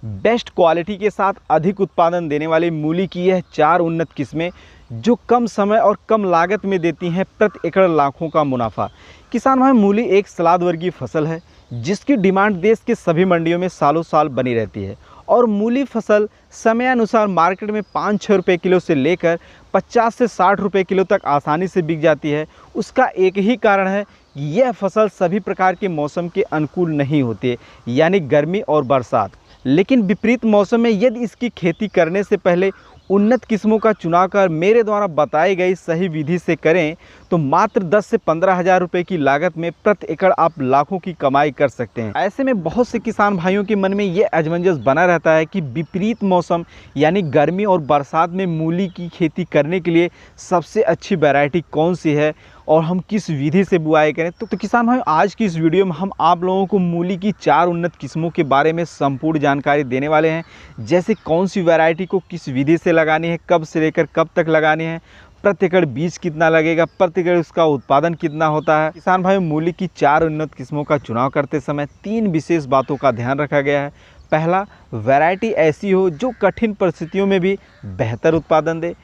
Best quality के साथ अधिक उत्पादन देने वाली मूली की यह 4 उन्नत किस्में जो कम समय और कम लागत में देती हैं प्रति एकड़ लाखों का मुनाफा। किसान भाई, मूली एक सलाद वर्गीय फसल है जिसकी डिमांड देश के सभी मंडियों में सालों साल बनी रहती है और मूली फसल समयानुसार मार्केट में 5-6 रुपये किलो से लेकर 50 से 60 रुपये किलो तक आसानी से बिक जाती है। उसका एक ही कारण है कि यह फसल सभी प्रकार के मौसम के अनुकूल नहीं होती है, यानी गर्मी और बरसात। लेकिन विपरीत मौसम में यदि इसकी खेती करने से पहले उन्नत किस्मों का चुनाव कर मेरे द्वारा बताई गई सही विधि से करें तो मात्र 10 से 15 हज़ार रुपये की लागत में प्रति एकड़ आप लाखों की कमाई कर सकते हैं। ऐसे में बहुत से किसान भाइयों के मन में ये असमंजस बना रहता है कि विपरीत मौसम यानी गर्मी और बरसात में मूली की खेती करने के लिए सबसे अच्छी वैरायटी कौन सी है और हम किस विधि से बुआई करें। तो किसान भाई, आज की इस वीडियो में हम आप लोगों को मूली की 4 उन्नत किस्मों के बारे में संपूर्ण जानकारी देने वाले हैं, जैसे कौन सी वैरायटी को किस विधि से लगानी है, कब से लेकर कब तक लगानी है, प्रति एकड़ बीज कितना लगेगा, प्रति एकड़ उसका उत्पादन कितना होता है। किसान भाई, मूली की 4 उन्नत किस्मों का चुनाव करते समय 3 विशेष बातों का ध्यान रखा गया है। पहला, वैरायटी ऐसी हो जो कठिन परिस्थितियों में भी बेहतर उत्पादन दे।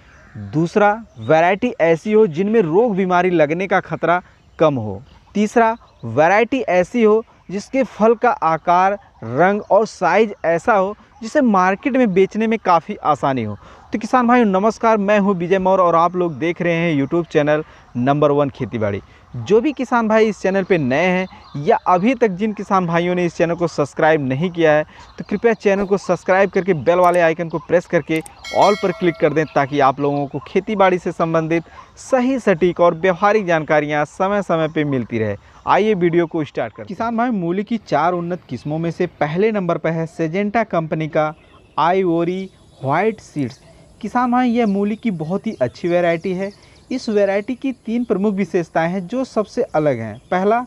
दूसरा, वैरायटी ऐसी हो जिनमें रोग बीमारी लगने का खतरा कम हो। तीसरा, वैरायटी ऐसी हो जिसके फल का आकार, रंग और साइज ऐसा हो जिसे मार्केट में बेचने में काफ़ी आसानी हो। तो किसान भाइयों नमस्कार, मैं हूं विजय मौर्य और आप लोग देख रहे हैं यूट्यूब चैनल नंबर 1 खेतीबाड़ी। जो भी किसान भाई इस चैनल पे नए हैं या अभी तक जिन किसान भाइयों ने इस चैनल को सब्सक्राइब नहीं किया है तो कृपया चैनल को सब्सक्राइब करके बेल वाले आइकन को प्रेस करके ऑल पर क्लिक कर दें, ताकि आप लोगों को खेतीबाड़ी से संबंधित सही, सटीक और व्यवहारिक जानकारियाँ समय समय पर मिलती रहे। आइए वीडियो को स्टार्ट करें। किसान भाई, मूली की 4 उन्नत किस्मों में से पहले नंबर पर है सिजेंटा कंपनी का आइवोरी व्हाइट सीड्स। किसान भाई, यह मूली की बहुत ही अच्छी वैरायटी है। इस वैरायटी की 3 प्रमुख विशेषताएं हैं जो सबसे अलग हैं। पहला,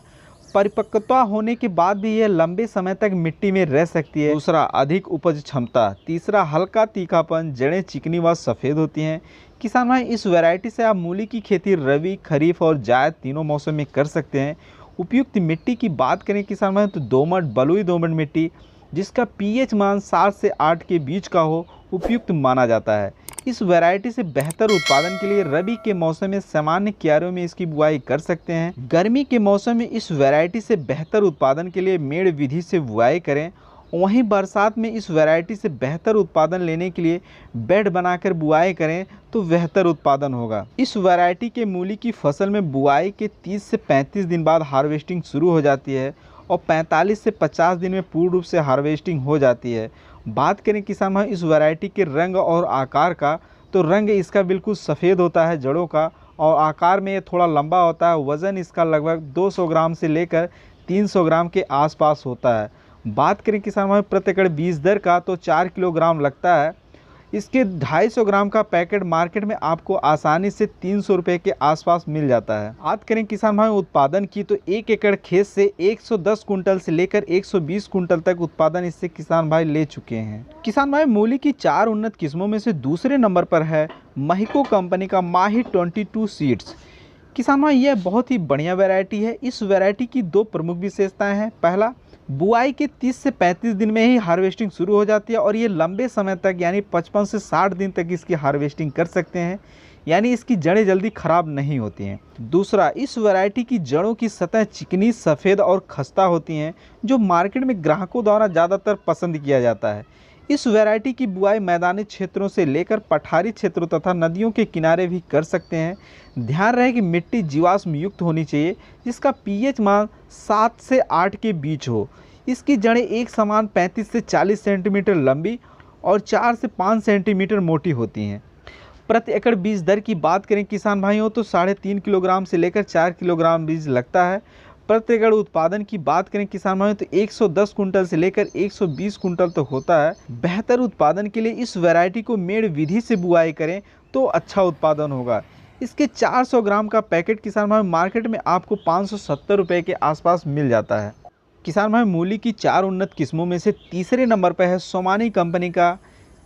परिपक्वता होने के बाद भी यह लंबे समय तक मिट्टी में रह सकती है। दूसरा, अधिक उपज क्षमता। तीसरा, हल्का तीखापन, जड़ें चिकनी व सफ़ेद होती हैं। किसान भाई, इस वैरायटी से आप मूली की खेती रबी, खरीफ और जायद तीनों मौसम में कर सकते हैं। उपयुक्त मिट्टी की बात करें किसान भाई तो दोमट, बलुई दोमट मिट्टी जिसका पीएच मान 7 से 8 के बीच का हो उपयुक्त माना जाता है। इस वैरायटी से बेहतर उत्पादन के लिए रबी के मौसम में सामान्य क्यारों में इसकी बुआई कर सकते हैं। गर्मी के मौसम में इस वैरायटी से बेहतर उत्पादन के लिए मेड़ विधि से बुआई करें। वहीं बरसात में इस वैरायटी से बेहतर उत्पादन लेने के लिए बेड बनाकर बुआई करें तो बेहतर उत्पादन होगा। इस वैरायटी के मूली की फसल में बुआई के 30 से 35 दिन बाद हार्वेस्टिंग शुरू हो जाती है और 45 से 50 दिन में पूर्ण रूप से हार्वेस्टिंग हो जाती है। बात करें किसान भाई इस वैरायटी के रंग और आकार का, तो रंग इसका बिल्कुल सफ़ेद होता है जड़ों का, और आकार में ये थोड़ा लंबा होता है। वज़न इसका लगभग 200 ग्राम से लेकर 300 ग्राम के आसपास होता है। बात करें किसान भाई प्रति एकड़ बीज दर का, तो 4 किलोग्राम लगता है। इसके 250 ग्राम का पैकेट मार्केट में आपको आसानी से 300 रुपये के आसपास मिल जाता है। बात करें किसान भाई उत्पादन की, तो 1 एकड़ खेत से 110 कुंटल से लेकर 120 कुंटल तक उत्पादन इससे किसान भाई ले चुके हैं। किसान भाई, मूली की 4 उन्नत किस्मों में से दूसरे नंबर पर है महिको कंपनी का माही 22 सीड्स। किसान भाई, यह बहुत ही बढ़िया वैरायटी है। इस वैरायटी की 2 प्रमुख विशेषताएं हैं। पहला, बुआई के 30 से 35 दिन में ही हार्वेस्टिंग शुरू हो जाती है और ये लंबे समय तक यानी 55 से 60 दिन तक इसकी हार्वेस्टिंग कर सकते हैं, यानी इसकी जड़ें जल्दी ख़राब नहीं होती हैं। दूसरा, इस वैरायटी की जड़ों की सतह चिकनी, सफ़ेद और खस्ता होती हैं, जो मार्केट में ग्राहकों द्वारा ज़्यादातर पसंद किया जाता है। इस वैरायटी की बुआई मैदानी क्षेत्रों से लेकर पठारी क्षेत्रों तथा नदियों के किनारे भी कर सकते हैं। ध्यान रहे कि मिट्टी जीवाश्म युक्त होनी चाहिए जिसका पीएच मान 7 से 8 के बीच हो। इसकी जड़ें एक समान 35 से 40 सेंटीमीटर लंबी और 4 से 5 सेंटीमीटर मोटी होती हैं। प्रति एकड़ बीज दर की बात करें किसान भाइयों तो 3.5 किलोग्राम से लेकर 4 किलोग्राम बीज लगता है। प्रति एकड़ उत्पादन की बात करें किसान भाइयों तो 110 कुंटल से लेकर 120 कुंटल तक होता है। बेहतर उत्पादन के लिए इस वैरायटी को मेड़ विधि से बुआई करें तो अच्छा उत्पादन होगा। इसके 400 ग्राम का पैकेट किसान भाई मार्केट में आपको 570 रुपये के आसपास मिल जाता है। किसान भाई, मूली की 4 उन्नत किस्मों में से तीसरे नंबर पर है सोमानी कंपनी का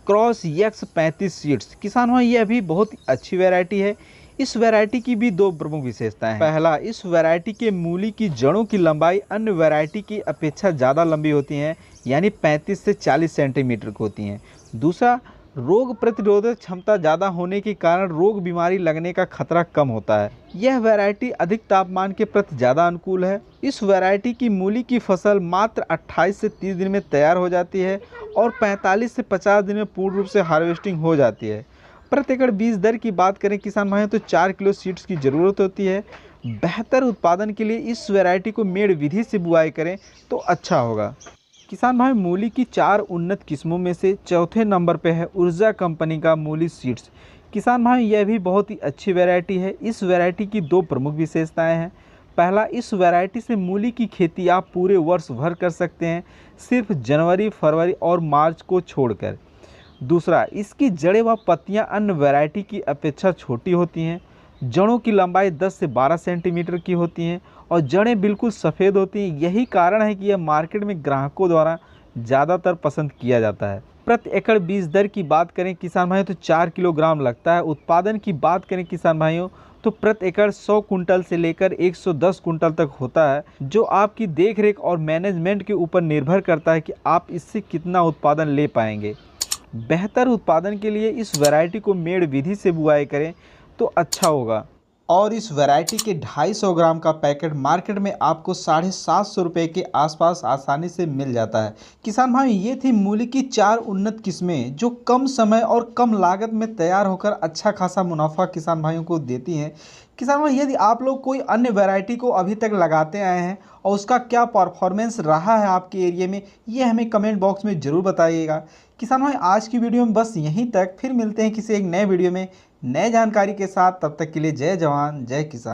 क्रॉस X 35 सीड्स। किसान भाई, यह भी बहुत अच्छी वैरायटी है। इस वैरायटी की भी दो प्रमुख विशेषताएं हैं। पहला, इस वैरायटी के मूली की जड़ों की लंबाई अन्य वैरायटी की अपेक्षा ज़्यादा लंबी होती हैं, यानी 35 से 40 सेंटीमीटर की होती हैं। दूसरा, रोग प्रतिरोधक क्षमता ज़्यादा होने के कारण रोग बीमारी लगने का खतरा कम होता है। यह वैरायटी अधिक तापमान के प्रति ज़्यादा अनुकूल है। इस वैरायटी की मूली की फसल मात्र 28 से 30 दिन में तैयार हो जाती है और 45 से 50 दिन में पूर्ण रूप से हार्वेस्टिंग हो जाती है। प्रति एकड़ बीज दर की बात करें किसान भाइयों तो 4 किलो सीड्स की ज़रूरत होती है। बेहतर उत्पादन के लिए इस वैरायटी को मेड़ विधि से बुआई करें तो अच्छा होगा। किसान भाई, मूली की 4 उन्नत किस्मों में से चौथे नंबर पे है ऊर्जा कंपनी का मूली सीड्स। किसान भाई, यह भी बहुत ही अच्छी वैरायटी है। इस वैरायटी की दो प्रमुख विशेषताएं हैं। पहला, इस वैरायटी से मूली की खेती आप पूरे वर्ष भर कर सकते हैं, सिर्फ जनवरी, फरवरी और मार्च को छोड़कर। दूसरा, इसकी जड़ें व पत्तियां अन्य वैरायटी की अपेक्षा छोटी होती हैं। जड़ों की लंबाई 10 से 12 सेंटीमीटर की होती हैं और जड़ें बिल्कुल सफ़ेद होती हैं। यही कारण है कि यह मार्केट में ग्राहकों द्वारा ज़्यादातर पसंद किया जाता है। प्रति एकड़ बीज दर की बात करें किसान भाइयों तो 4 किलोग्राम लगता है। उत्पादन की बात करें किसान भाइयों तो प्रति एकड़ 100 कुंटल से लेकर 110 कुंटल तक होता है, जो आपकी देखरेख और मैनेजमेंट के ऊपर निर्भर करता है कि आप इससे कितना उत्पादन ले पाएंगे। बेहतर उत्पादन के लिए इस वैरायटी को मेड़ विधि से बुआई करें तो अच्छा होगा। और इस वैरायटी के 250 ग्राम का पैकेट मार्केट में आपको 750 रुपये के आसपास आसानी से मिल जाता है। किसान भाई, ये थी मूली की 4 उन्नत किस्में जो कम समय और कम लागत में तैयार होकर अच्छा खासा मुनाफा किसान भाइयों को देती हैं। किसान भाई, यदि आप लोग कोई अन्य वैरायटी को अभी तक लगाते आए हैं और उसका क्या परफॉर्मेंस रहा है आपके एरिया में, ये हमें कमेंट बॉक्स में ज़रूर बताइएगा। किसान भाई, आज की वीडियो में बस यहीं तक। फिर मिलते हैं किसी एक नए वीडियो में नए जानकारी के साथ। तब तक के लिए जय जवान जय किसान।